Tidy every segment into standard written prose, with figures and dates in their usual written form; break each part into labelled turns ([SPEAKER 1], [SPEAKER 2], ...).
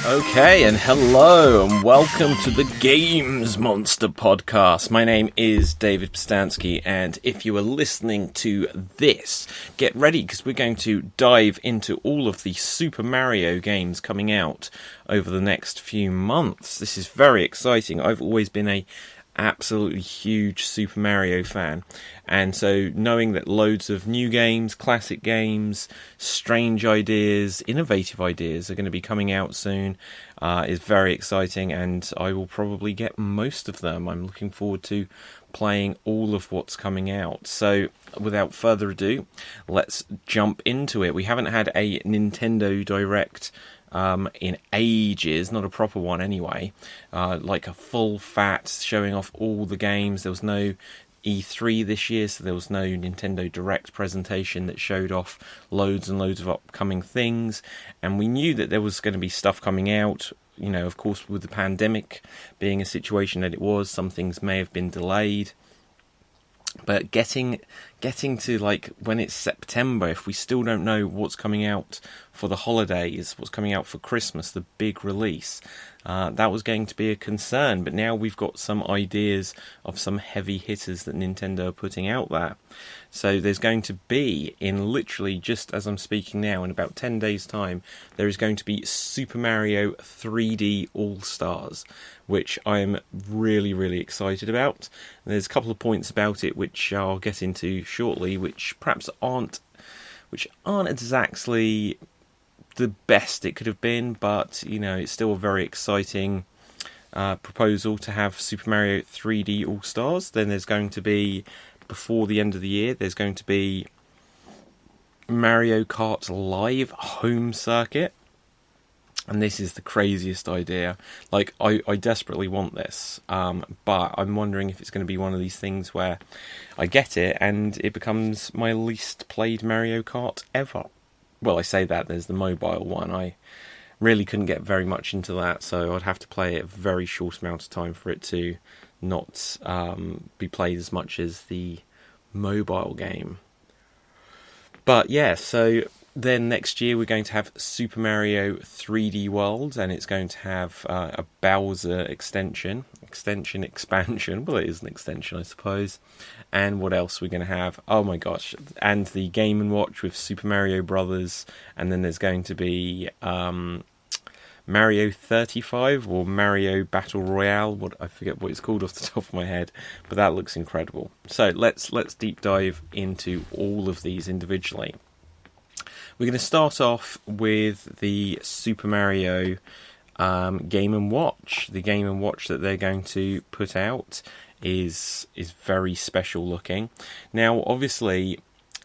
[SPEAKER 1] Okay, and hello, and welcome to the Games Monster podcast. My name is David Pstansky, and if you are listening to this, get ready, because we're going to dive into all of the Super Mario games coming out over the next few months. This is very exciting. I've always been a absolutely huge Super Mario fan, and so knowing that loads of new games, classic games, strange ideas, innovative ideas are going to be coming out soon is very exciting, and I will probably get most of them. I'm looking forward to playing all of what's coming out. So without further ado, let's jump into it. We haven't had a Nintendo Direct in ages, not a proper one anyway, like a full fat showing off all the games. There was no E3 this year, so there was no Nintendo Direct presentation that showed off loads and loads of upcoming things, and we knew that there was going to be stuff coming out. You know, of course, with the pandemic being a situation that it was, some things may have been delayed. But getting to like when it's September, if we still don't know what's coming out for the holidays, what's coming out for Christmas, the big release, that was going to be a concern. But now we've got some ideas of some heavy hitters that Nintendo are putting out there. So there's going to be, in literally just as I'm speaking now, in about 10 days' time, there is going to be Super Mario 3D All-Stars, which I'm really, really excited about. And there's a couple of points about it which I'll get into shortly, which perhaps aren't exactly the best it could have been, but you know, it's still a very exciting proposal to have Super Mario 3D All-Stars. Then there's going to be, before the end of the year, there's going to be Mario Kart Live Home Circuit. And this is the craziest idea. Like, I desperately want this, but I'm wondering if it's going to be one of these things where I get it and it becomes my least played Mario Kart ever. Well, I say that, there's the mobile one. I really couldn't get very much into that, so I'd have to play it a very short amount of time for it to not be played as much as the mobile game. But yeah, so then next year we're going to have Super Mario 3D World, and it's going to have a Bowser expansion. Well, it is an extension, I suppose. And what else we're going to have? Oh my gosh! And the Game & Watch with Super Mario Brothers, and then there's going to be Mario 35 or Mario Battle Royale. I forget what it's called off the top of my head, but that looks incredible. So let's deep dive into all of these individually. We're going to start off with the Super Mario Game & Watch. The Game & Watch that they're going to put out is very special looking. Now, obviously,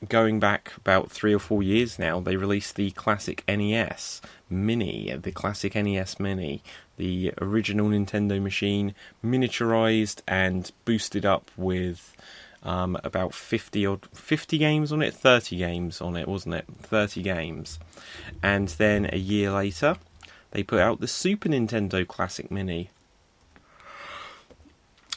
[SPEAKER 1] going back about 3 or 4 years now, they released the classic NES Mini, the original Nintendo machine, miniaturized and boosted up with about 50 games on it, 30 games on it, wasn't it? 30 games. And then a year later, they put out the Super Nintendo Classic Mini,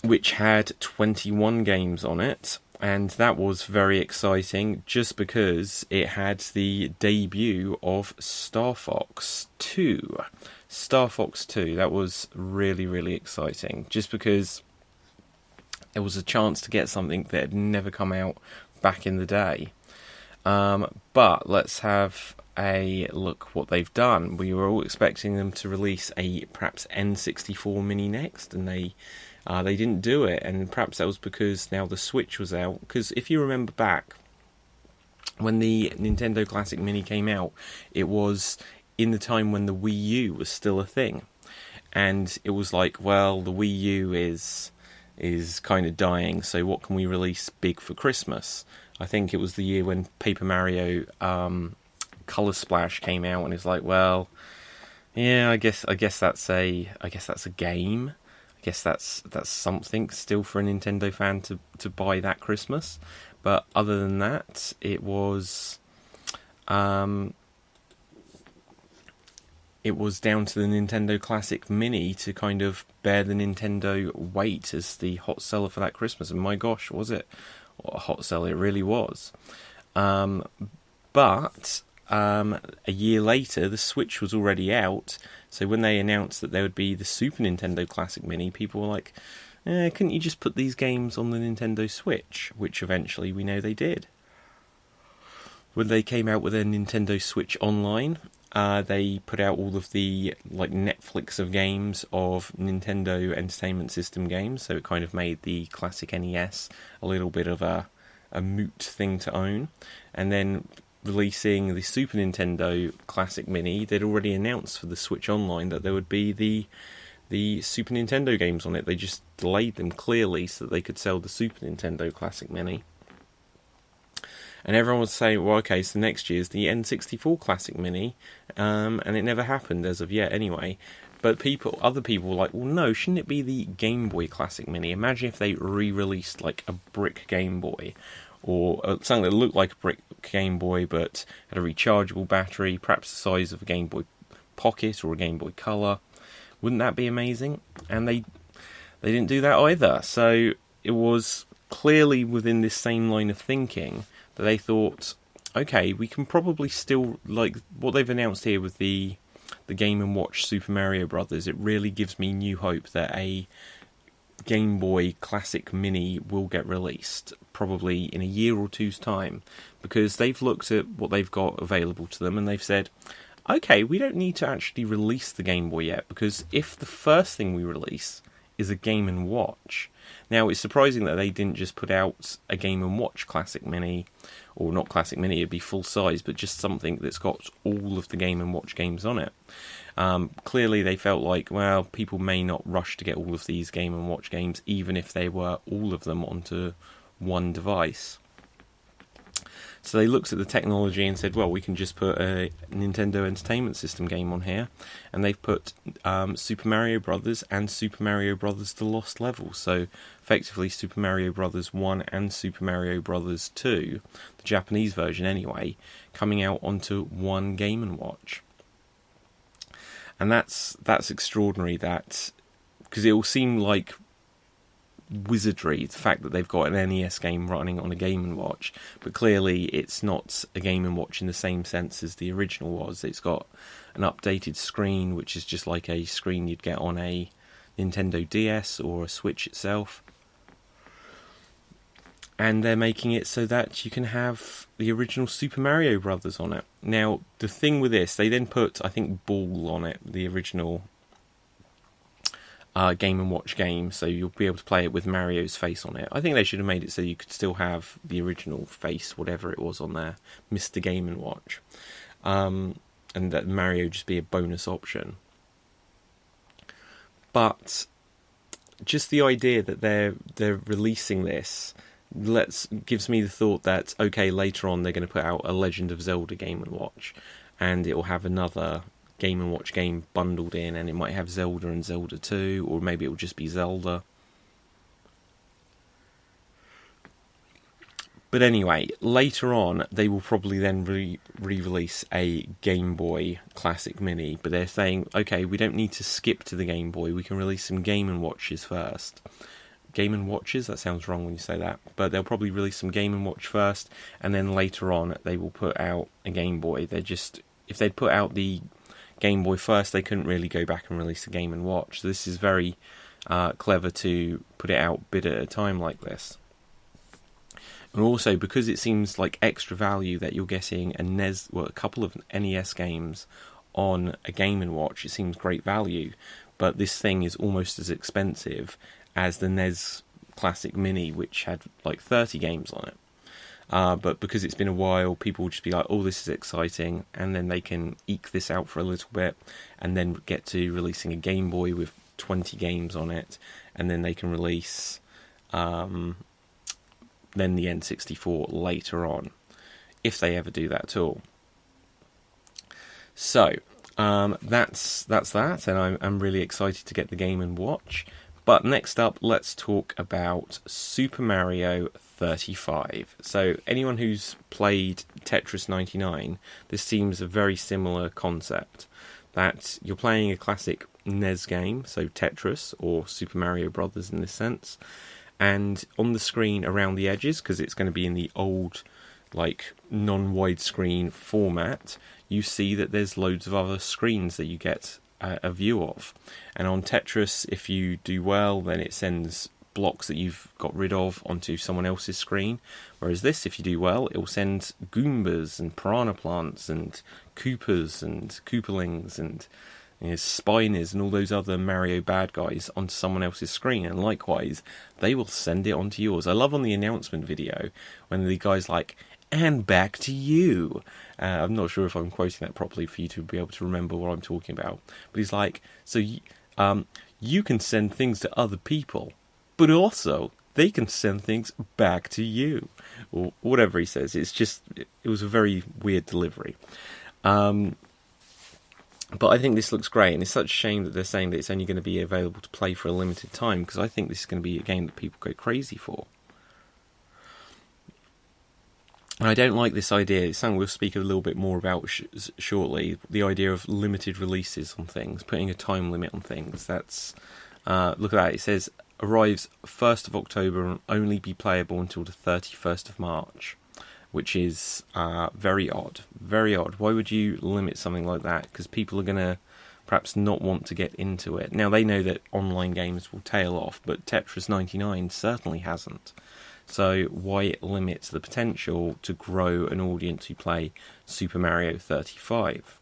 [SPEAKER 1] which had 21 games on it. And that was very exciting just because it had the debut of Star Fox 2. Star Fox 2, that was really, really exciting. Just because it was a chance to get something that had never come out back in the day. But let's have a look what they've done. We were all expecting them to release a perhaps N64 Mini next, and they didn't do it, and perhaps that was because now the Switch was out. Because if you remember back, when the Nintendo Classic Mini came out, it was in the time when the Wii U was still a thing. And it was like, well, the Wii U is kind of dying, so what can we release big for Christmas? I think it was the year when Paper Mario Color Splash came out, and it's like, well, yeah, I guess that's a game. I guess that's something still for a Nintendo fan to buy that Christmas. But other than that, it was down to the Nintendo Classic Mini to kind of bear the Nintendo weight as the hot seller for that Christmas. And my gosh, was it? What a hot seller it really was. But a year later, the Switch was already out. So when they announced that there would be the Super Nintendo Classic Mini, people were like, couldn't you just put these games on the Nintendo Switch? Which eventually we know they did. When they came out with a Nintendo Switch Online, they put out all of the Netflix of games of Nintendo Entertainment System games, so it kind of made the classic NES a little bit of a moot thing to own. And then releasing the Super Nintendo Classic Mini, they'd already announced for the Switch Online that there would be the Super Nintendo games on it. They just delayed them clearly so that they could sell the Super Nintendo Classic Mini. And everyone was saying, well, okay, so next year's the N64 Classic Mini, and it never happened as of yet anyway. But other people were like, well, no, shouldn't it be the Game Boy Classic Mini? Imagine if they re-released like a brick Game Boy, or something that looked like a brick Game Boy but had a rechargeable battery, perhaps the size of a Game Boy Pocket or a Game Boy Color. Wouldn't that be amazing? And they didn't do that either. So it was clearly within this same line of thinking that they thought, okay, we can probably still, like what they've announced here with the Game & Watch Super Mario Brothers, it really gives me new hope that a Game Boy Classic Mini will get released, probably in a year or two's time, because they've looked at what they've got available to them and they've said, okay, we don't need to actually release the Game Boy yet, because if the first thing we release is a Game & Watch... Now, it's surprising that they didn't just put out a Game & Watch Classic Mini, or not Classic Mini, it'd be full size, but just something that's got all of the Game & Watch games on it. Clearly, they felt like, well, people may not rush to get all of these Game & Watch games, even if they were all of them onto one device. So they looked at the technology and said, well, we can just put a Nintendo Entertainment System game on here. And they've put Super Mario Brothers and Super Mario Brothers The Lost Levels. So effectively Super Mario Brothers 1 and Super Mario Brothers 2, the Japanese version anyway, coming out onto one Game & Watch. And that's extraordinary, that because it will seem like wizardry, the fact that they've got an NES game running on a Game & Watch, but clearly it's not a Game & Watch in the same sense as the original was. It's got an updated screen, which is just like a screen you'd get on a Nintendo DS or a Switch itself. And they're making it so that you can have the original Super Mario Brothers on it. Now, the thing with this, they then put, I think, Ball on it, the original Game & Watch game, so you'll be able to play it with Mario's face on it. I think they should have made it so you could still have the original face, whatever it was on there, Mr. Game & Watch, and that Mario just be a bonus option. But just the idea that they're releasing this gives me the thought that, okay, later on they're going to put out a Legend of Zelda Game & Watch, and it will have another Game & Watch game bundled in, and it might have Zelda and Zelda 2, or maybe it will just be Zelda. But anyway, later on they will probably then re-release a Game Boy Classic Mini, but they're saying, okay, we don't need to skip to the Game Boy, we can release some Game & Watches first. Game & Watches? That sounds wrong when you say that, but they'll probably release some Game & Watch first, and then later on they will put out a Game Boy. If they'd put out the Game Boy first, they couldn't really go back and release a Game & Watch. So this is very clever to put it out bit at a time like this. And also, because it seems like extra value that you're getting a couple of NES games on a Game & Watch, it seems great value. But this thing is almost as expensive as the NES Classic Mini, which had like 30 games on it. But because it's been a while, people will just be like, oh, this is exciting, and then they can eke this out for a little bit, and then get to releasing a Game Boy with 20 games on it, and then they can release then the N64 later on, if they ever do that at all. So, that's that, and I'm really excited to get the Game & Watch. But next up, let's talk about Super Mario 35. So anyone who's played Tetris 99, this seems a very similar concept. That you're playing a classic NES game, so Tetris, or Super Mario Brothers in this sense, and on the screen around the edges, because it's going to be in the old like non-widescreen format, you see that there's loads of other screens that you get a view of. And on Tetris, if you do well, then it sends blocks that you've got rid of onto someone else's screen. Whereas this, if you do well, it will send Goombas and Piranha Plants and Koopas and Koopalings and Spiners and all those other Mario bad guys onto someone else's screen, and likewise they will send it onto yours. I love on the announcement video when the guy's like, and back to you. I'm not sure if I'm quoting that properly for you to be able to remember what I'm talking about, but he's like, so you can send things to other people, but also they can send things back to you, or whatever he says. It was a very weird delivery. But I think this looks great, and it's such a shame that they're saying that it's only going to be available to play for a limited time, because I think this is going to be a game that people go crazy for. And I don't like this idea. It's something we'll speak a little bit more about shortly. The idea of limited releases on things, putting a time limit on things. That's look at that. It says arrives 1st of October and only be playable until the 31st of March. Which is very odd. Very odd. Why would you limit something like that? Because people are going to perhaps not want to get into it. Now, they know that online games will tail off, but Tetris 99 certainly hasn't. So why limit the potential to grow an audience who play Super Mario 35?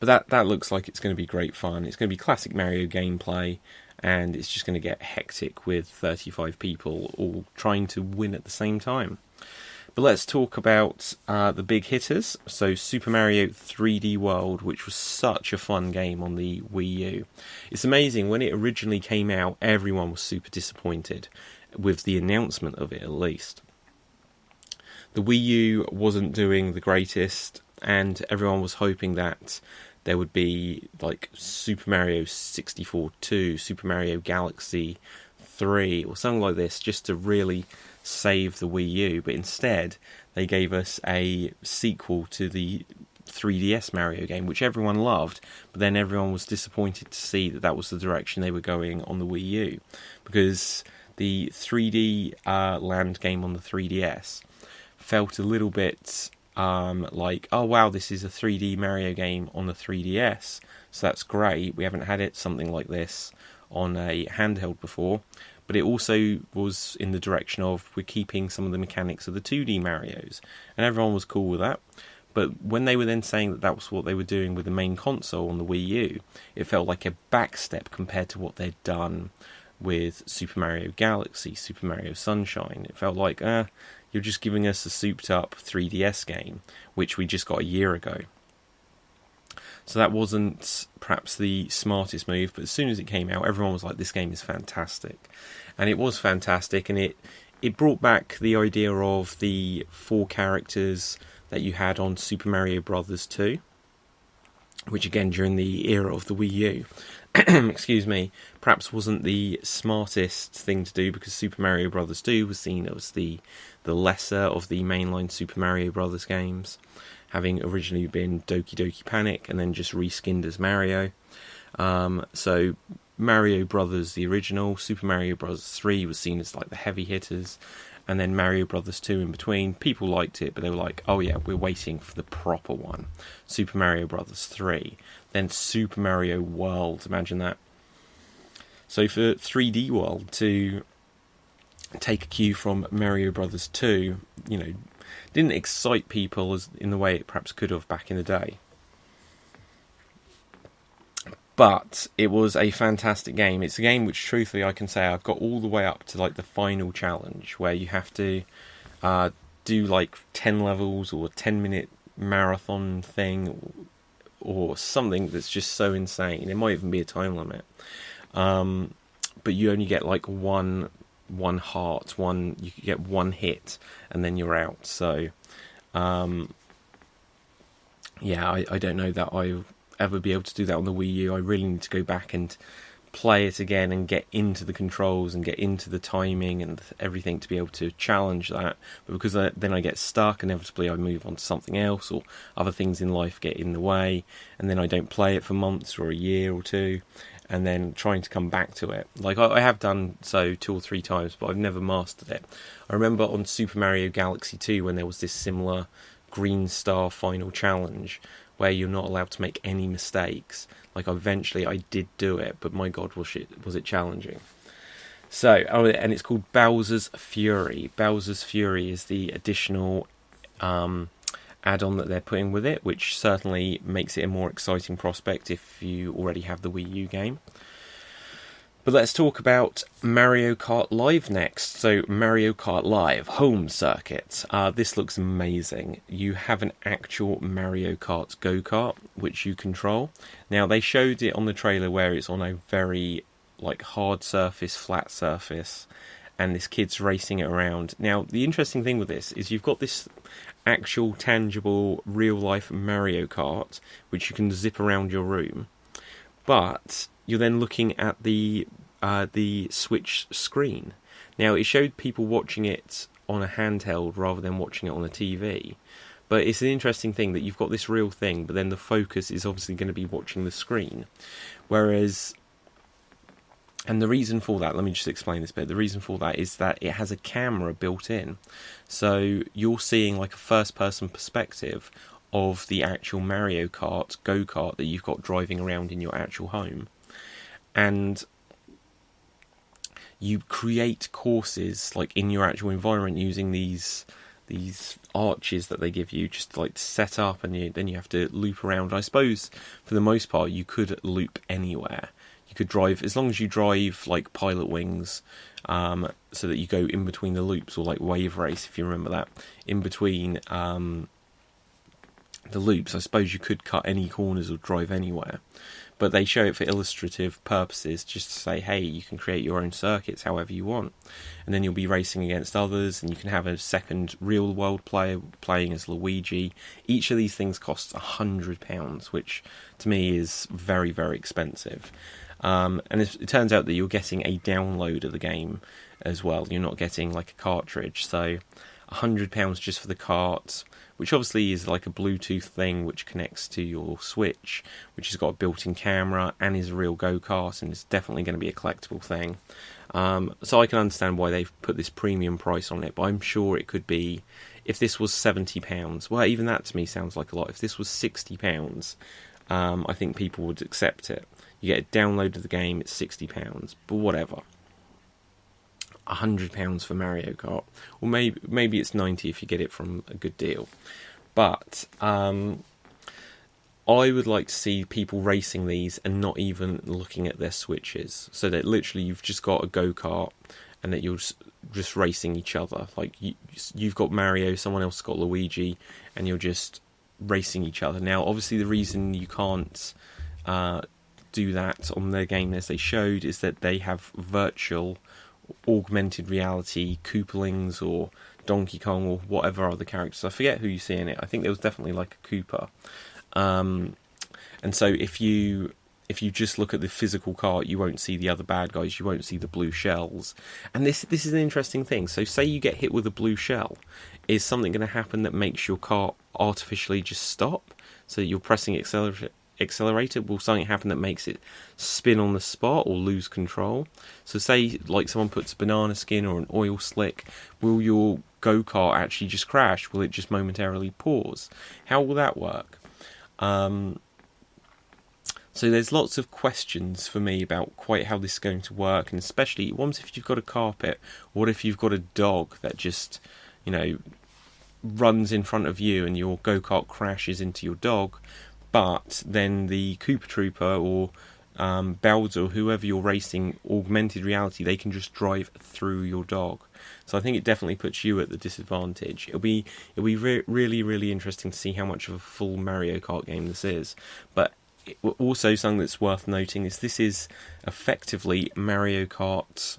[SPEAKER 1] But that looks like it's going to be great fun. It's going to be classic Mario gameplay, and it's just going to get hectic with 35 people all trying to win at the same time. But let's talk about the big hitters. So Super Mario 3D World, which was such a fun game on the Wii U. It's amazing, when it originally came out, everyone was super disappointed with the announcement of it, at least. The Wii U wasn't doing the greatest, and everyone was hoping that there would be like Super Mario 64 2, Super Mario Galaxy 3, or something like this, just to really save the Wii U. But instead, they gave us a sequel to the 3DS Mario game, which everyone loved, but then everyone was disappointed to see that that was the direction they were going on the Wii U, because the 3D Land game on the 3DS felt a little bit like, oh wow, this is a 3D Mario game on the 3DS, so that's great. We haven't had something like this on a handheld before. But it also was in the direction of, we're keeping some of the mechanics of the 2D Marios, and everyone was cool with that. But when they were then saying that that was what they were doing with the main console on the Wii U, it felt like a backstep compared to what they'd done with Super Mario Galaxy, Super Mario Sunshine. It felt like, you're just giving us a souped-up 3DS game, which we just got a year ago. So that wasn't perhaps the smartest move, but as soon as it came out, everyone was like, this game is fantastic. And it was fantastic, and it brought back the idea of the 4 characters that you had on Super Mario Bros. 2, which again, during the era of the Wii U, excuse me, perhaps wasn't the smartest thing to do, because Super Mario Bros. 2 was seen as the lesser of the mainline Super Mario Bros. Games, having originally been Doki Doki Panic and then just reskinned as Mario. So Mario Brothers, the original, Super Mario Bros. 3 was seen as like the heavy hitters, and then Mario Brothers 2 in between. People liked it, but they were like, oh yeah, we're waiting for the proper one. Super Mario Brothers 3. Then Super Mario World, imagine that. So for 3D World to take a cue from Mario Brothers 2, didn't excite people as in the way it perhaps could have back in the day. But it was a fantastic game. It's a game which, truthfully, I can say I've got all the way up to like the final challenge, where you have to do like 10 levels or a 10-minute marathon thing, or something that's just so insane. There might even be a time limit. But you only get like one heart, you get one hit, and then you're out. So, I don't know that I'll ever be able to do that on the Wii U. I really need to go back and play it again and get into the controls and get into the timing and everything to be able to challenge that. But because then I get stuck, inevitably I move on to something else, or other things in life get in the way, and then I don't play it for months or a year or two, and then trying to come back to it. Like, I have done so 2 or 3 times, but I've never mastered it. I remember on Super Mario Galaxy 2 when there was this similar Green Star final challenge where you're not allowed to make any mistakes. Like, eventually I did do it, but my god, was it challenging. So, and it's called Bowser's Fury. Bowser's Fury is the additional add-on that they're putting with it, which certainly makes it a more exciting prospect if you already have the Wii U game. But let's talk about Mario Kart Live next. So, Mario Kart Live Home Circuit. This looks amazing. You have an actual Mario Kart go-kart, which you control. Now, they showed it on the trailer where it's on a very hard surface, flat surface, and this kid's racing it around. Now, the interesting thing with this is you've got this actual, tangible, real-life Mario Kart, which you can zip around your room, but you're then looking at the Switch screen. Now, it showed people watching it on a handheld rather than watching it on a TV, but it's an interesting thing that you've got this real thing, but then the focus is obviously going to be watching the screen, whereas... And the reason for that, let me just explain this bit. The reason for that is that it has a camera built in. So you're seeing like a first-person perspective of the actual Mario Kart go-kart that you've got driving around in your actual home. And you create courses like in your actual environment using these arches that they give you just to set up, and then you have to loop around. I suppose for the most part you could loop anywhere. You could drive, as long as you drive like Pilot Wings, so that you go in between the loops, or like Wave Race, if you remember that, in between the loops. I suppose you could cut any corners or drive anywhere. But they show it for illustrative purposes, just to say, hey, you can create your own circuits however you want. And then you'll be racing against others, and you can have a second real-world player playing as Luigi. Each of these things costs £100, which to me is very, very expensive. And it turns out that you're getting a download of the game as well. You're not getting like a cartridge. So £100 just for the cart, which obviously is like a Bluetooth thing which connects to your Switch, which has got a built-in camera and is a real go-kart, and it's definitely going to be a collectible thing. So I can understand why they've put this premium price on it, but I'm sure it could be, if this was £70, well, even that to me sounds like a lot. If this was £60, I think people would accept it. You get a download of the game, it's £60, but whatever. £100 for Mario Kart, or maybe it's £90 if you get it from a good deal. But I would like to see people racing these and not even looking at their Switches, so that literally you've just got a go-kart and that you're just racing each other. Like you've got Mario, someone else has got Luigi, and you're just racing each other. Now, obviously, the reason you can't do that on their game as they showed is that they have virtual augmented reality Koopalings or Donkey Kong or whatever other characters. I forget who you see in it. I think there was definitely like a Koopa. And so if you just look at the physical cart, you won't see the other bad guys, you won't see the blue shells. And this is an interesting thing. So say you get hit with a blue shell, is something going to happen that makes your cart artificially just stop? So you're pressing accelerator, will something happen that makes it spin on the spot or lose control? So say like someone puts a banana skin or an oil slick, will your go-kart actually just crash? Will it just momentarily pause? How will that work? So there's lots of questions for me about quite how this is going to work, and especially what if you've got a carpet? What if you've got a dog that just, runs in front of you and your go-kart crashes into your dog? But then the Koopa Trooper or Bowser or whoever you're racing, augmented reality, they can just drive through your dog. So I think it definitely puts you at the disadvantage. It'll be really, really interesting to see how much of a full Mario Kart game this is. But also something that's worth noting is this is effectively Mario Kart...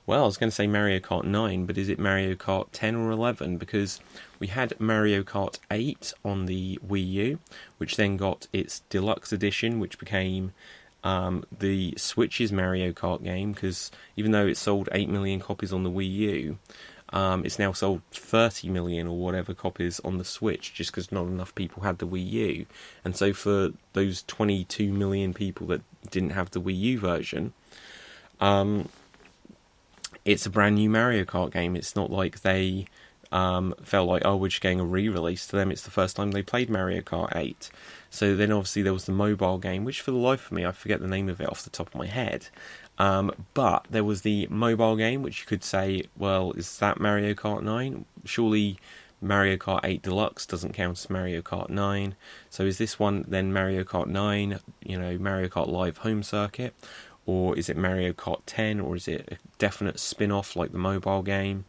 [SPEAKER 1] Well, I was going to say Mario Kart 9, but is it Mario Kart 10 or 11? Because we had Mario Kart 8 on the Wii U, which then got its deluxe edition, which became the Switch's Mario Kart game, because even though it sold 8 million copies on the Wii U, It's now sold 30 million or whatever copies on the Switch just because not enough people had the Wii U. And so for those 22 million people that didn't have the Wii U version, it's a brand new Mario Kart game. It's not like they felt like, oh, we're just getting a re-release. To them, it's the first time they played Mario Kart 8. So then obviously there was the mobile game, which for the life of me, I forget the name of it off the top of my head. But there was the mobile game, which you could say, well, is that Mario Kart 9? Surely Mario Kart 8 Deluxe doesn't count as Mario Kart 9. So is this one then Mario Kart 9, Mario Kart Live Home Circuit? Or is it Mario Kart 10? Or is it a definite spin-off like the mobile game?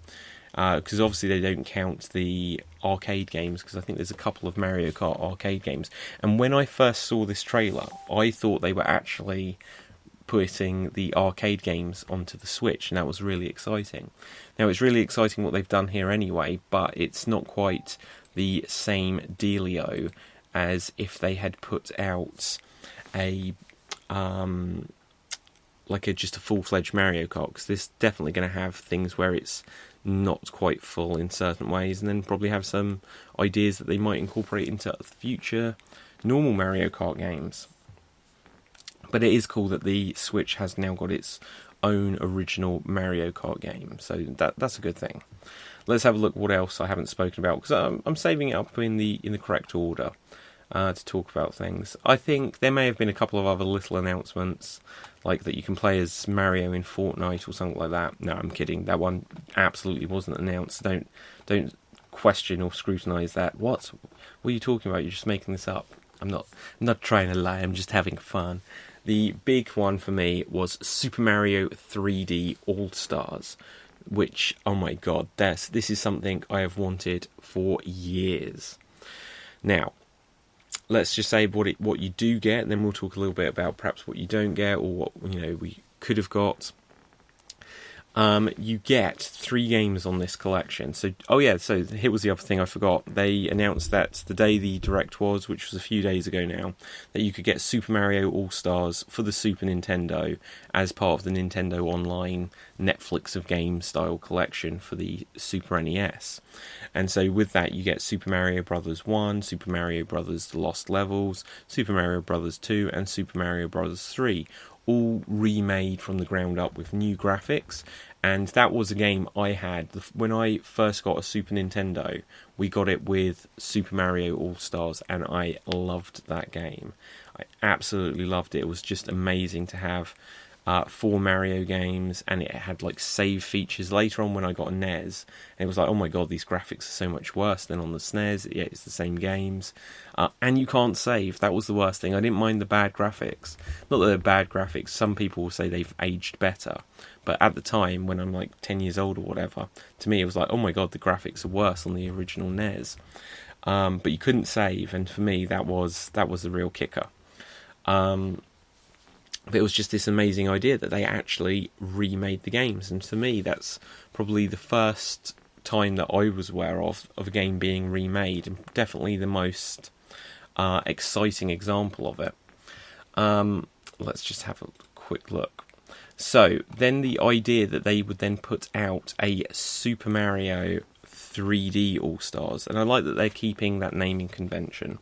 [SPEAKER 1] Because obviously they don't count the arcade games, because I think there's a couple of Mario Kart arcade games. And when I first saw this trailer, I thought they were actually putting the arcade games onto the Switch, and that was really exciting. Now, it's really exciting what they've done here anyway, but it's not quite the same dealio as if they had put out a just a full-fledged Mario Kart, because this is definitely going to have things where it's not quite full in certain ways, and then probably have some ideas that they might incorporate into future normal Mario Kart games. But it is cool that the Switch has now got its own original Mario Kart game, so that's a good thing. Let's have a look what else I haven't spoken about, because I'm saving it up in the correct order to talk about things. I think there may have been a couple of other little announcements, like that you can play as Mario in Fortnite or something like that. No, I'm kidding. That one absolutely wasn't announced. Don't question or scrutinise that. What are you talking about? You're just making this up. I'm not trying to lie. I'm just having fun. The big one for me was Super Mario 3D All-Stars, which, oh my god, this is something I have wanted for years. Now, let's just say what you do get, and then we'll talk a little bit about perhaps what you don't get, or what we could have got. You get 3 games on this collection. So here was the other thing I forgot. They announced that the day the Direct was, which was a few days ago now, that you could get Super Mario All-Stars for the Super Nintendo as part of the Nintendo Online Netflix of Games style collection for the Super NES. And so with that, you get Super Mario Bros. 1, Super Mario Bros. The Lost Levels, Super Mario Bros. 2, and Super Mario Bros. 3, all remade from the ground up with new graphics. And that was a game I had when I first got a Super Nintendo. We got it with Super Mario All-Stars, and I loved that game. I absolutely loved it. It was just amazing to have 4 Mario games, and it had save features later on when I got a NES, and it was like, oh my god, these graphics are so much worse than on the SNES. Yeah, it's the same games, and you can't save. That was the worst thing. I didn't mind the bad graphics. Not that they're bad graphics. Some people will say they've aged better, but at the time when I'm 10 years old or whatever, to me it was like, oh my god, the graphics are worse on the original NES. But you couldn't save, and for me that was the real kicker. But it was just this amazing idea that they actually remade the games, and to me that's probably the first time that I was aware of a game being remade, and definitely the most exciting example of it. Let's just have a quick look. So then the idea that they would then put out a Super Mario 3D All-Stars, and I like that they're keeping that naming convention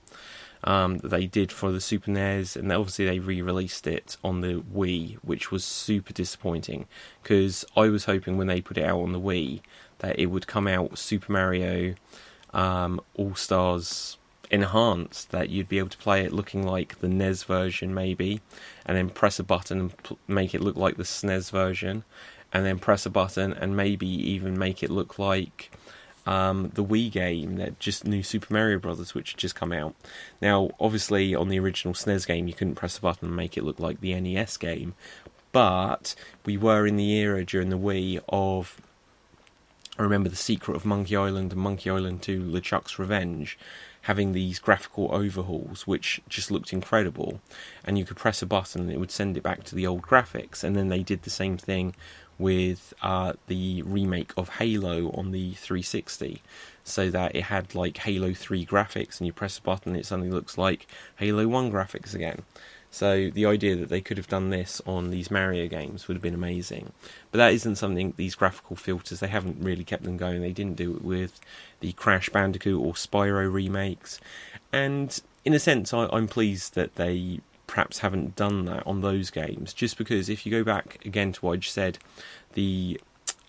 [SPEAKER 1] that they did for the Super NES, and obviously they re-released it on the Wii, which was super disappointing, because I was hoping when they put it out on the Wii that it would come out Super Mario All-Stars Enhanced, that you'd be able to play it looking like the NES version maybe, and then press a button and make it look like the SNES version, and then press a button and maybe even make it look like the Wii game, that just new Super Mario Bros. Which had just come out. Now, obviously, on the original SNES game, you couldn't press a button and make it look like the NES game, but we were in the era during the Wii of, I remember The Secret of Monkey Island and Monkey Island 2 LeChuck's Revenge, having these graphical overhauls which just looked incredible, and you could press a button and it would send it back to the old graphics. And then they did the same thing with the remake of Halo on the 360, so that it had Halo 3 graphics, and you press a button and it suddenly looks like Halo 1 graphics again. So the idea that they could have done this on these Mario games would have been amazing. But that isn't something, these graphical filters, they haven't really kept them going. They didn't do it with the Crash Bandicoot or Spyro remakes. And in a sense, I'm pleased that they perhaps haven't done that on those games, just because if you go back again to what I just said, the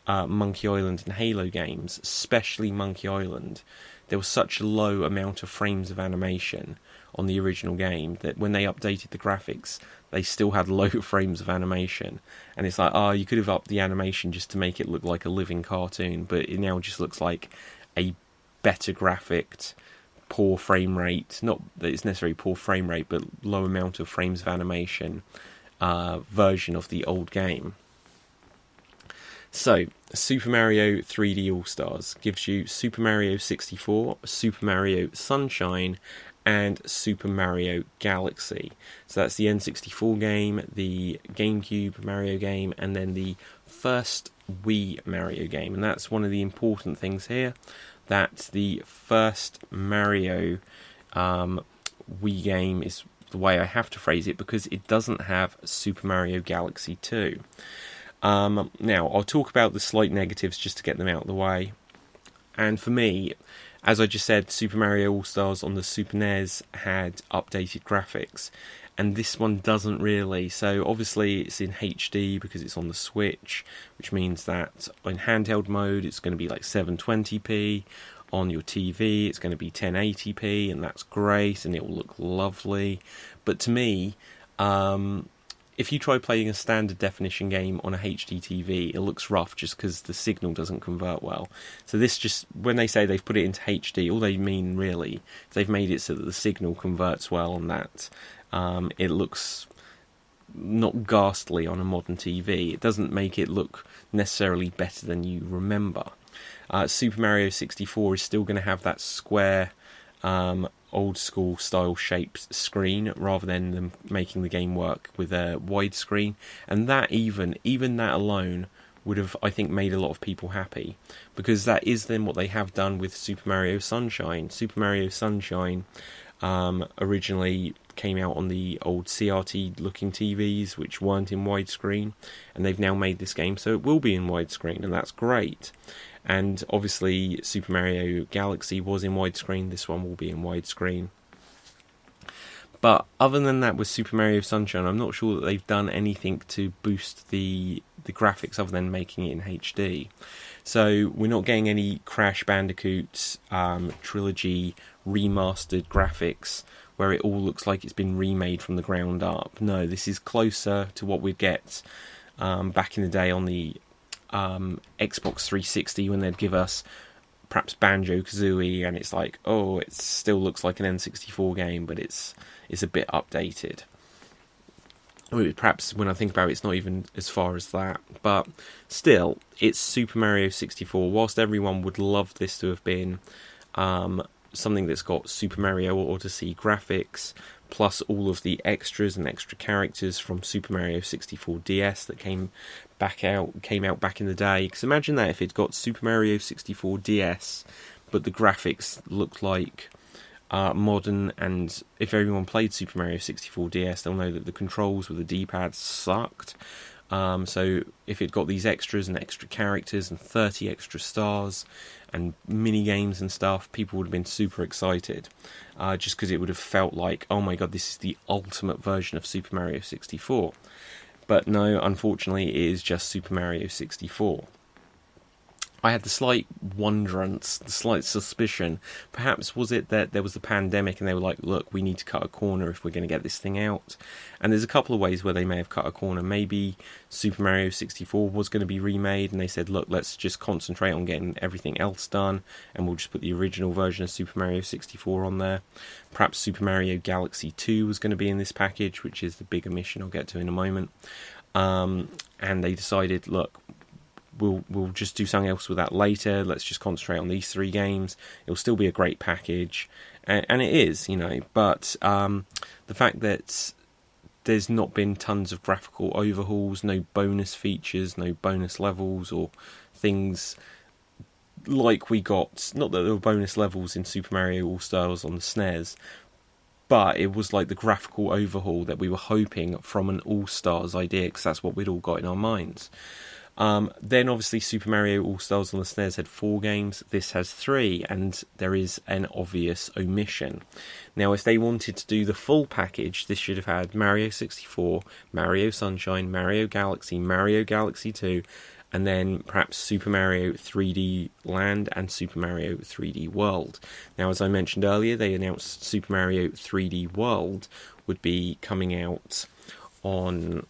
[SPEAKER 1] Monkey Island and Halo games, especially Monkey Island, there was such a low amount of frames of animation on the original game that when they updated the graphics, they still had low frames of animation. And it's like, you could have upped the animation just to make it look like a living cartoon, but it now just looks like a better graphicked, poor frame rate, not that it's necessarily poor frame rate, but low amount of frames of animation version of the old game. So, Super Mario 3D All-Stars gives you Super Mario 64, Super Mario Sunshine, and Super Mario Galaxy. So that's the N64 game, the GameCube Mario game, and then the first Wii Mario game. And that's one of the important things here, that the first Mario Wii game is the way I have to phrase it, because it doesn't have Super Mario Galaxy 2. Now, I'll talk about the slight negatives just to get them out of the way. And for me, as I just said, Super Mario All-Stars on the Super NES had updated graphics, and this one doesn't really. So obviously it's in HD because it's on the Switch, which means that in handheld mode it's going to be like 720p. On your TV it's going to be 1080p, and that's great, and it will look lovely. But to me, if you try playing a standard definition game on a HD TV, it looks rough just because the signal doesn't convert well. So this just, when they say they've put it into HD, all they mean really is they've made it so that the signal converts well, and that it looks not ghastly on a modern TV. It doesn't make it look necessarily better than you remember. Super Mario 64 is still going to have that square, old school style shaped screen, rather than them making the game work with a widescreen. And that even that alone would have, I think, made a lot of people happy, because that is then what they have done with Super Mario Sunshine. Super Mario Sunshine originally came out on the old CRT looking TVs which weren't in widescreen, and they've now made this game so it will be in widescreen, and that's great. And obviously Super Mario Galaxy was in widescreen, this one will be in widescreen. But other than that, with Super Mario Sunshine, I'm not sure that they've done anything to boost the graphics other than making it in HD. So we're not getting any Crash Bandicoot trilogy remastered graphics where it all looks like it's been remade from the ground up. No, this is closer to what we'd get back in the day on the Xbox 360, when they'd give us perhaps Banjo-Kazooie, and it's like, oh, it still looks like an N64 game, but it's a bit updated. Perhaps when I think about it, it's not even as far as that, but still, it's Super Mario 64. Whilst everyone would love this to have been something that's got Super Mario Odyssey graphics, plus all of the extras and extra characters from Super Mario 64 DS that came out back in the day. Because imagine that, if it got Super Mario 64 DS, but the graphics looked like modern, and if everyone played Super Mario 64 DS, they'll know that the controls with the D-pad sucked. So if it got these extras and extra characters and 30 extra stars and mini games and stuff, people would have been super excited, just because it would have felt like, oh my god, this is the ultimate version of Super Mario 64. But no, unfortunately, it is just Super Mario 64. I had the slight wonderance, the slight suspicion, perhaps was it that there was the pandemic and they were like, look, we need to cut a corner if we're going to get this thing out. And there's a couple of ways where they may have cut a corner. Maybe Super Mario 64 was going to be remade and they said, look, let's just concentrate on getting everything else done, and we'll just put the original version of Super Mario 64 on there. Perhaps Super Mario Galaxy 2 was going to be in this package, which is the bigger mission I'll get to in a moment. And they decided, look, We'll just do something else with that later. Let's just concentrate on these 3 games. It'll still be a great package, and it is, But the fact that there's not been tons of graphical overhauls, no bonus features, no bonus levels, or things like we got. Not that there were bonus levels in Super Mario All Stars on the SNES, but it was like the graphical overhaul that we were hoping from an All-Stars idea, because that's what we'd all got in our minds. Then obviously Super Mario All-Stars on the SNES had 4 games, this has 3, and there is an obvious omission. Now if they wanted to do the full package, this should have had Mario 64, Mario Sunshine, Mario Galaxy 2, and then perhaps Super Mario 3D Land and Super Mario 3D World. Now as I mentioned earlier, they announced Super Mario 3D World would be coming out on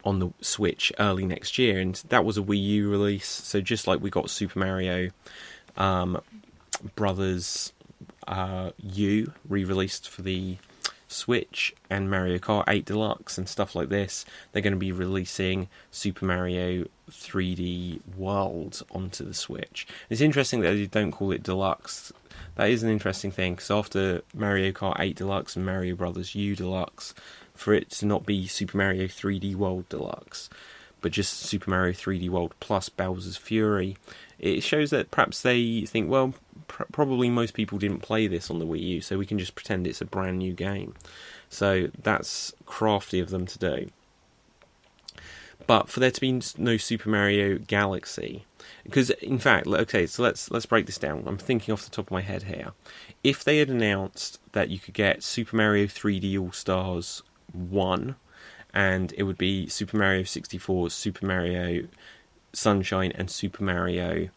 [SPEAKER 1] the Switch early next year, and that was a Wii U release, so just like we got Super Mario Brothers U re-released for the Switch, and Mario Kart 8 Deluxe and stuff like this, they're going to be releasing Super Mario 3D World onto the Switch. It's interesting that they don't call it Deluxe. That is an interesting thing, because after Mario Kart 8 Deluxe and Mario Brothers U Deluxe, for it to not be Super Mario 3D World Deluxe, but just Super Mario 3D World plus Bowser's Fury, it shows that perhaps they think, well, probably most people didn't play this on the Wii U, so we can just pretend it's a brand new game. So that's crafty of them to do. But for there to be no Super Mario Galaxy, because in fact, okay, so let's break this down. I'm thinking off the top of my head here. If they had announced that you could get Super Mario 3D All-Stars 1, and it would be Super Mario 64, Super Mario Sunshine, and Super Mario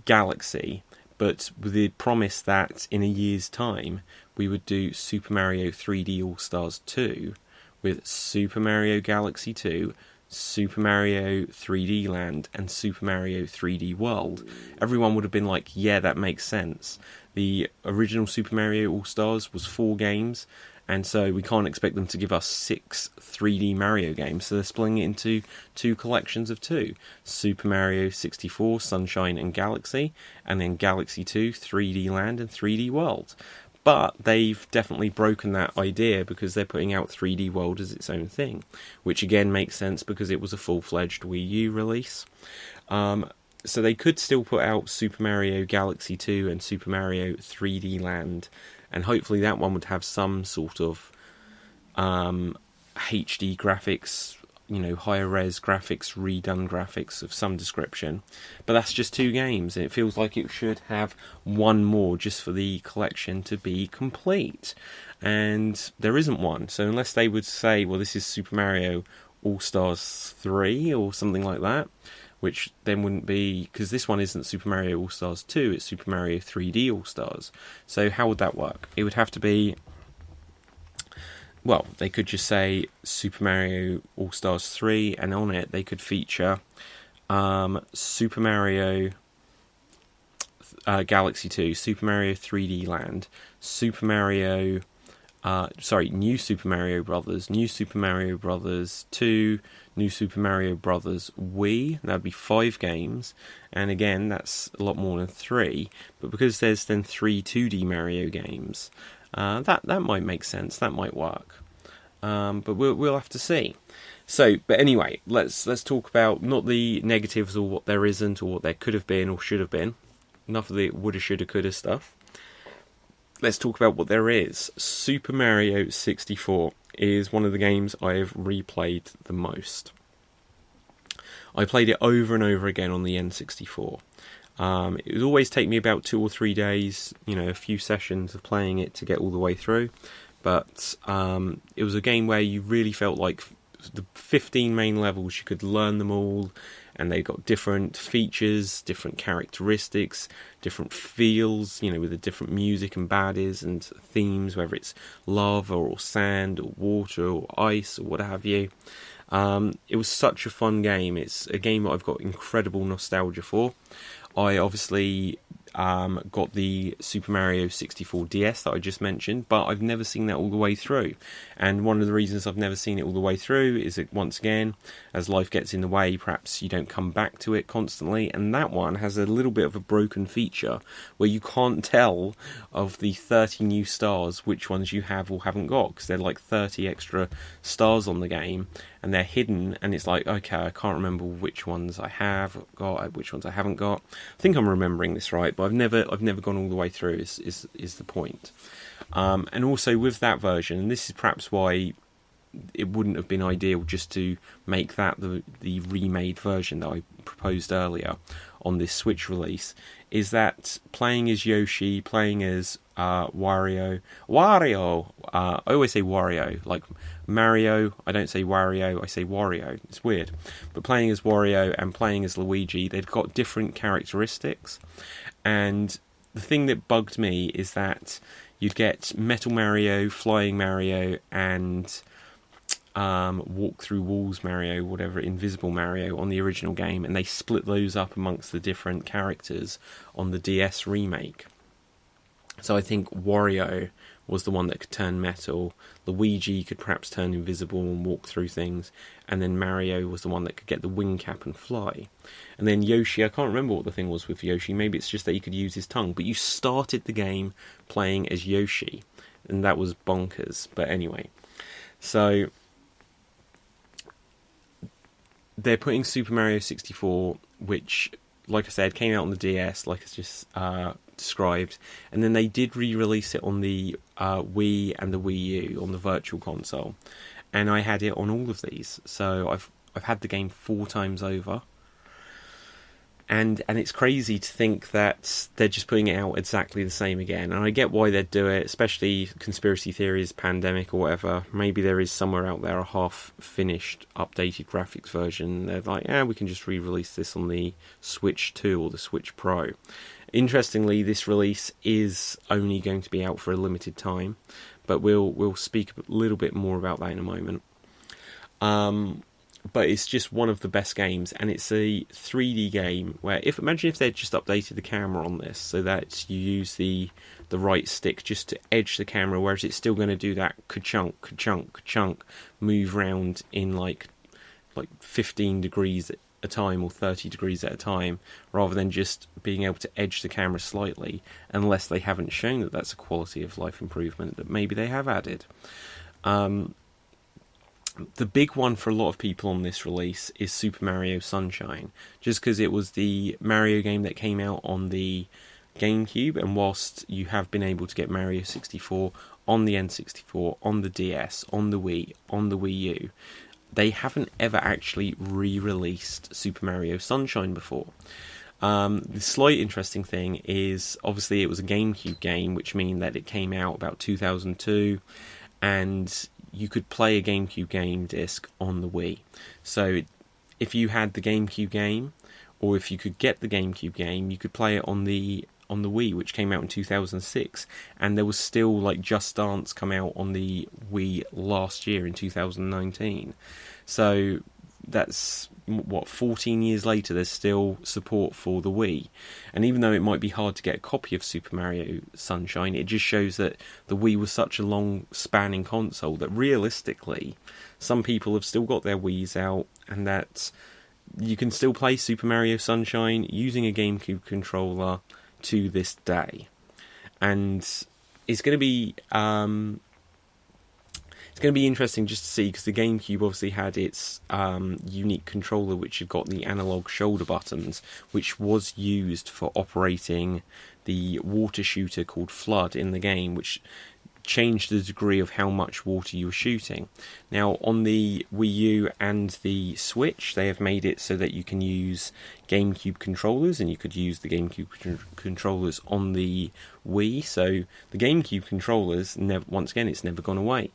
[SPEAKER 1] Galaxy, but with the promise that in a year's time we would do Super Mario 3D All-Stars 2 with Super Mario Galaxy 2, Super Mario 3D Land, and Super Mario 3D World, everyone would have been like, yeah, that makes sense. The original Super Mario All-Stars was 4 games, and so we can't expect them to give us 6 3D Mario games, so they're splitting it into 2 collections of 2. Super Mario 64, Sunshine and Galaxy, and then Galaxy 2, 3D Land and 3D World. But they've definitely broken that idea, because they're putting out 3D World as its own thing, which again makes sense because it was a full-fledged Wii U release. So they could still put out Super Mario Galaxy 2 and Super Mario 3D Land, and hopefully that one would have some sort of HD graphics, higher res graphics, redone graphics of some description. But that's just 2 games, and it feels like it should have one more just for the collection to be complete. And there isn't one, so unless they would say, well, this is Super Mario All-Stars 3 or something like that, which then wouldn't be, because this one isn't Super Mario All-Stars 2, it's Super Mario 3D All-Stars. So how would that work? It would have to be, well, they could just say Super Mario All-Stars 3, and on it they could feature Super Mario Galaxy 2, Super Mario 3D Land, New Super Mario Brothers, New Super Mario Brothers 2, New Super Mario Brothers Wii. That'd be 5 games, and again, that's a lot more than 3. But because there's then 3 2D Mario games, that might make sense. That might work. But we'll have to see. So, but anyway, let's talk about not the negatives or what there isn't or what there could have been or should have been. Enough of the woulda, shoulda, coulda stuff. Let's talk about what there is. Super Mario 64 is one of the games I have replayed the most. I played it over and over again on the N64. It would always take me about 2 or 3 days, a few sessions of playing it to get all the way through. But it was a game where you really felt like the 15 main levels, you could learn them all, and they got different features, different characteristics, different feels, with the different music and baddies and themes, whether it's lava or sand or water or ice or what have you. It was such a fun game. It's a game that I've got incredible nostalgia for. I obviously got the Super Mario 64 DS that I just mentioned, but I've never seen that all the way through. And one of the reasons I've never seen it all the way through is that, once again, as life gets in the way, perhaps you don't come back to it constantly, and that one has a little bit of a broken feature where you can't tell of the 30 new stars which ones you have or haven't got, because they're like 30 extra stars on the game, and they're hidden, and it's like, okay, I can't remember which ones I have got, which ones I haven't got. I think I'm remembering this right, but I've never gone all the way through, is the point. And also with that version, and this is perhaps why it wouldn't have been ideal just to make that the remade version that I proposed earlier on this Switch release, is that playing as Yoshi, playing as Wario, I always say Wario, like Mario, I don't say Wario, I say Wario, it's weird, but playing as Wario and playing as Luigi, they've got different characteristics, and the thing that bugged me is that you'd get Metal Mario, Flying Mario, and Walk Through Walls Mario, whatever, Invisible Mario on the original game, and they split those up amongst the different characters on the DS remake. So I think Wario was the one that could turn metal, Luigi could perhaps turn invisible and walk through things, and then Mario was the one that could get the wing cap and fly. And then Yoshi, I can't remember what the thing was with Yoshi, maybe it's just that he could use his tongue, but you started the game playing as Yoshi, and that was bonkers. But anyway, so they're putting Super Mario 64, which, like I said, came out on the DS, like I just described, and then they did re-release it on the Wii and the Wii U on the Virtual Console, and I had it on all of these, so I've had the game 4 times over, and it's crazy to think that they're just putting it out exactly the same again, and I get why they'd do it, especially conspiracy theories, pandemic or whatever. Maybe there is somewhere out there a half-finished, updated graphics version. They're like, yeah, we can just re-release this on the Switch 2 or the Switch Pro. Interestingly, this release is only going to be out for a limited time, but we'll speak a little bit more about that in a moment. But it's just one of the best games, and it's a 3D game where, imagine if they'd just updated the camera on this so that you use the right stick just to edge the camera, whereas it's still going to do that ka-chunk, ka-chunk, ka-chunk, move around in like 15 degrees at a time or 30 degrees at a time, rather than just being able to edge the camera slightly, unless they haven't shown that that's a quality of life improvement that maybe they have added. The big one for a lot of people on this release is Super Mario Sunshine, just because it was the Mario game that came out on the GameCube, and whilst you have been able to get Mario 64 on the N64, on the DS, on the Wii, on the Wii U, they haven't ever actually re-released Super Mario Sunshine before. The slight interesting thing is, obviously it was a GameCube game, which means that it came out about 2002, and you could play a GameCube game disc on the Wii. So if you had the GameCube game, or if you could get the GameCube game, you could play it on the Wii, which came out in 2006, and there was still like Just Dance come out on the Wii last year in 2019. So that's 14 years later, there's still support for the Wii, and even though it might be hard to get a copy of Super Mario Sunshine, it just shows that the Wii was such a long spanning console that realistically some people have still got their Wiis out, and that you can still play Super Mario Sunshine using a GameCube controller to this day. And it's going to be interesting just to see, because the GameCube obviously had its unique controller, which had got the analog shoulder buttons, which was used for operating the water shooter called Flood in the game, which changed the degree of how much water you were shooting. Now, on the Wii U and the Switch, they have made it so that you can use GameCube controllers, and you could use the GameCube controllers on the Wii. So the GameCube controllers, once again, it's never gone away.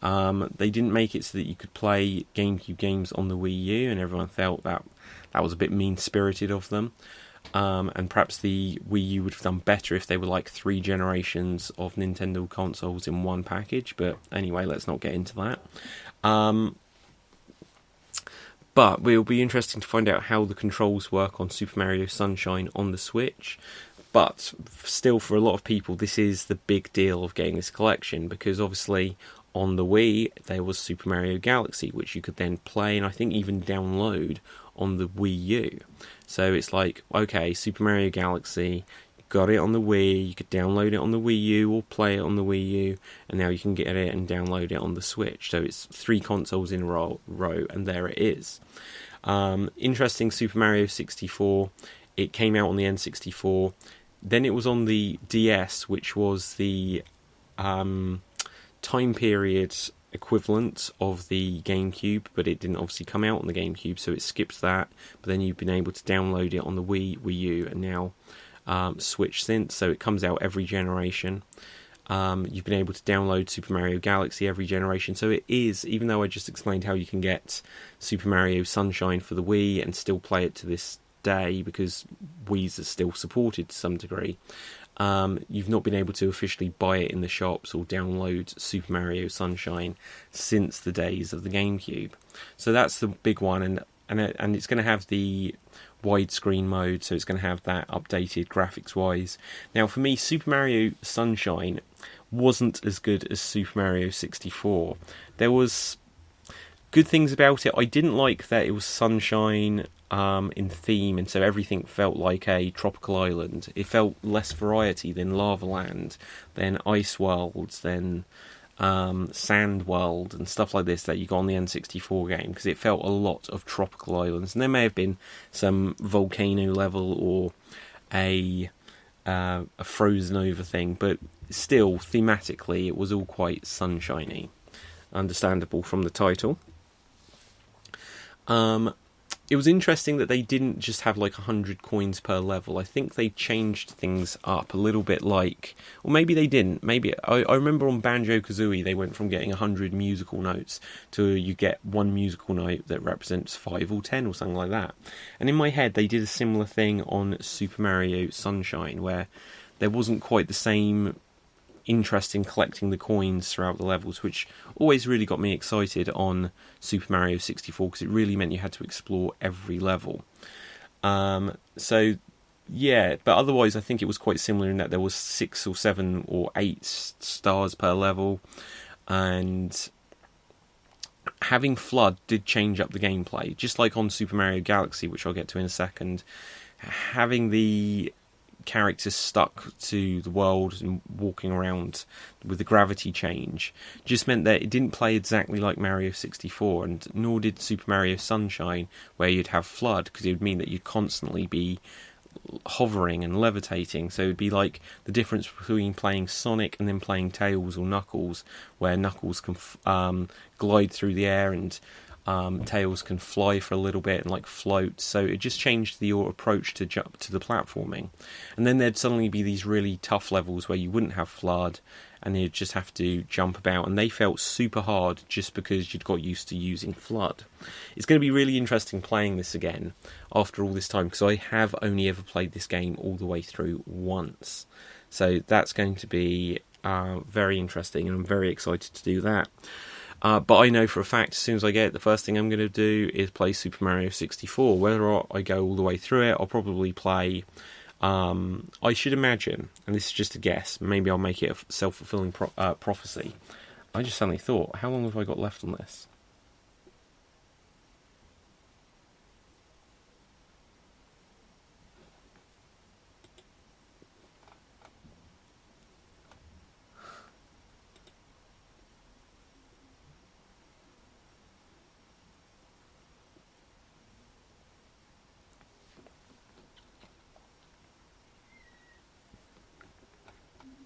[SPEAKER 1] They didn't make it so that you could play GameCube games on the Wii U, and everyone felt that was a bit mean-spirited of them. And perhaps the Wii U would have done better if they were like 3 generations of Nintendo consoles in one package. But anyway, let's not get into that. But it'll be interesting to find out how the controls work on Super Mario Sunshine on the Switch. But still, for a lot of people, this is the big deal of getting this collection, because obviously on the Wii there was Super Mario Galaxy, which you could then play and I think even download on the Wii U. So it's like, okay, Super Mario Galaxy, got it on the Wii, you could download it on the Wii U or play it on the Wii U, and now you can get it and download it on the Switch. So it's 3 consoles in a row, and there it is. Interesting, Super Mario 64, it came out on the N64, then it was on the DS, which was the time period equivalent of the GameCube, but it didn't obviously come out on the GameCube, so it skips that. But then you've been able to download it on the Wii U, and now Switch since, so it comes out every generation. You've been able to download Super Mario Galaxy every generation, so it is, even though I just explained how you can get Super Mario Sunshine for the Wii and still play it to this day, because Wii's are still supported to some degree, you've not been able to officially buy it in the shops or download Super Mario Sunshine since the days of the GameCube. So that's the big one, and it's going to have the widescreen mode, so it's going to have that updated graphics wise. Now for me, Super Mario Sunshine wasn't as good as Super Mario 64. There was good things about it. I didn't like that it was sunshine in theme, and so everything felt like a tropical island. It felt less variety than Lava Land, than Ice World, than Sand World and stuff like this that you got on the N64 game, because it felt a lot of tropical islands, and there may have been some volcano level or a frozen over thing, but still thematically it was all quite sunshiny, understandable from the title. It was interesting that they didn't just have like 100 coins per level. I think they changed things up a little bit, like, or maybe they didn't. Maybe I remember on Banjo-Kazooie they went from getting 100 musical notes to you get one musical note that represents 5 or 10 or something like that. And in my head they did a similar thing on Super Mario Sunshine, where there wasn't quite the same interest in collecting the coins throughout the levels, which always really got me excited on Super Mario 64, because it really meant you had to explore every level. So yeah, but otherwise I think it was quite similar in that there was 6 or 7 or 8 stars per level, and having Flood did change up the gameplay, just like on Super Mario Galaxy, which I'll get to in a second. Having the characters stuck to the world and walking around with the gravity change just meant that it didn't play exactly like Mario 64, and nor did Super Mario Sunshine, where you'd have Flood, because it would mean that you'd constantly be hovering and levitating. So it'd be like the difference between playing Sonic and then playing Tails or Knuckles, where Knuckles can glide through the air and Tails can fly for a little bit and like float. So it just changed your approach to the platforming. And then there'd suddenly be these really tough levels where you wouldn't have Flood and you'd just have to jump about, and they felt super hard just because you'd got used to using Flood. It's going to be really interesting playing this again after all this time, because I have only ever played this game all the way through once. So that's going to be very interesting, and I'm very excited to do that. But I know for a fact, as soon as I get it, the first thing I'm going to do is play Super Mario 64. Whether I go all the way through it, I'll probably play, I should imagine, and this is just a guess, maybe I'll make it a self-fulfilling prophecy. I just suddenly thought, how long have I got left on this?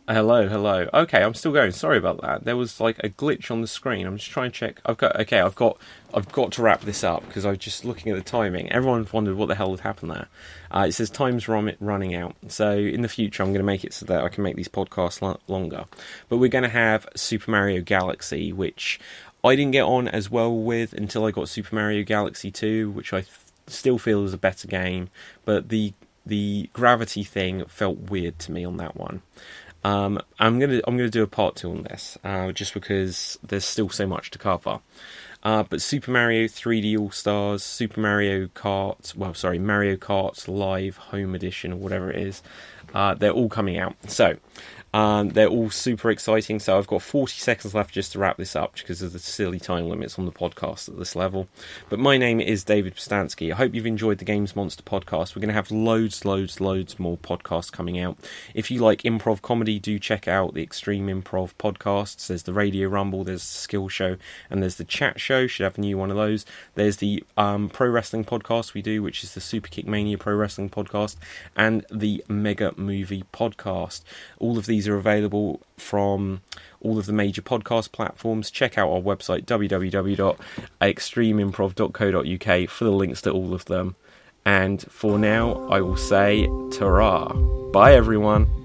[SPEAKER 1] Hello. Okay, I'm still going. Sorry about that. There was like a glitch on the screen. I'm just trying to check. I've got to wrap this up because I was just looking at the timing. Everyone wondered what the hell had happened there. It says time's running out. So in the future, I'm going to make it so that I can make these podcasts longer. But we're going to have Super Mario Galaxy, which I didn't get on as well with until I got Super Mario Galaxy 2, which I still feel is a better game. But the gravity thing felt weird to me on that one. I'm gonna do a part 2 on this, just because there's still so much to cover. But Super Mario 3D All Stars, Mario Kart Live Home Edition, or whatever it is, they're all coming out. So they're all super exciting. So I've got 40 seconds left just to wrap this up because of the silly time limits on the podcast at this level. But my name is David Pstansky. I hope you've enjoyed the Games Monster podcast. We're going to have loads more podcasts coming out. If you like improv comedy, do check out the Extreme Improv podcasts. There's the Radio Rumble, there's the Skill Show, and there's the Chat Show. Should have a new one of those. There's the Pro Wrestling podcast we do, which is the Super Kick Mania Pro Wrestling podcast, and the Mega Movie podcast. All of these These are available from all of the major podcast platforms. Check out our website, www.extremeimprov.co.uk, for the links to all of them. And for now, I will say ta-ra. Bye, everyone.